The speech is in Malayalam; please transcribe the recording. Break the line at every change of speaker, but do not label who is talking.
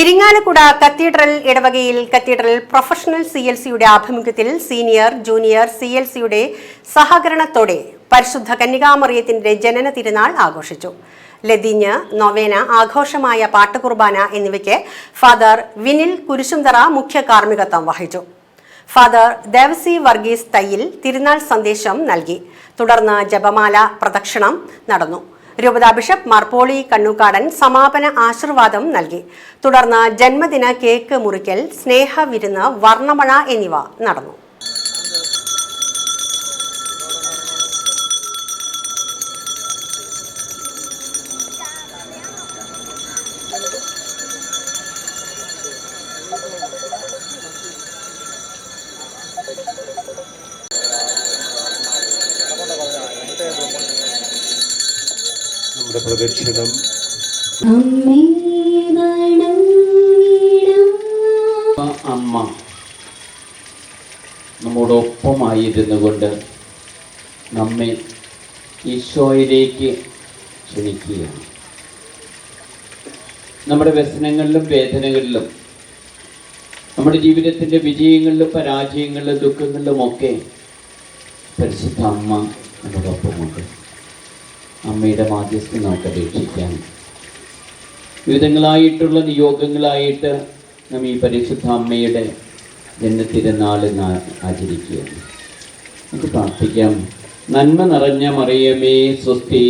ഇരിങ്ങാലക്കുട കത്തീഡ്രൽ ഇടവകയിൽ കത്തീഡ്രൽ പ്രൊഫഷണൽ CLCയുടെ ആഭിമുഖ്യത്തിൽ സീനിയർ ജൂനിയർ CLCയുടെ സഹകരണത്തോടെ പരിശുദ്ധ കന്യകാമറിയത്തിന്റെ ജനന തിരുനാൾ ആഘോഷിച്ചു. ലതിഞ്ഞ്, നൊവേന, ആഘോഷമായ പാട്ടുകുർബാന എന്നിവയ്ക്ക് ഫാദർ വിനിൽ കുരിശുംതറ മുഖ്യ കാർമ്മികത്വം വഹിച്ചു. ഫാദർ ദേവസി വർഗീസ് തയ്യിൽ തിരുനാൾ സന്ദേശം നൽകി. തുടർന്ന് ജപമാല പ്രദക്ഷിണം നടന്നു. രൂപതാ ബിഷപ്പ് മാർ പോളി കണ്ണൂക്കാടൻ സമാപന ആശീർവാദം നൽകി. തുടർന്ന് ജന്മദിന കേക്ക് മുറിക്കൽ, സ്നേഹവിരുന്ന്, വർണ്ണമഴ എന്നിവ നടന്നു.
നമ്മുടെ പ്രദക്ഷിണം
അമ്മ നമ്മോടൊപ്പമായിരുന്നു കൊണ്ട് നമ്മെ ഈശോയിലേക്ക് ക്ഷണിക്കുകയാണ്. നമ്മുടെ വ്യസനങ്ങളിലും വേദനകളിലും നമ്മുടെ ജീവിതത്തിൻ്റെ വിജയങ്ങളിലും പരാജയങ്ങളിലും ദുഃഖങ്ങളിലുമൊക്കെ പരിശുദ്ധ അമ്മ നമ്മോടൊപ്പമുണ്ട്. അമ്മയുടെ മാധ്യസ്ഥം നമുക്ക് അപേക്ഷിക്കാം. വിവിധങ്ങളായിട്ടുള്ള നിയോഗങ്ങളായിട്ട് നാം ഈ പരിശുദ്ധ അമ്മയുടെ ജന്മത്തിരുന്നാൾ ആചരിക്കുകയാണ്. നമുക്ക് പ്രാർത്ഥിക്കാം. നന്മ നിറഞ്ഞ മറിയമേ സ്വസ്തി.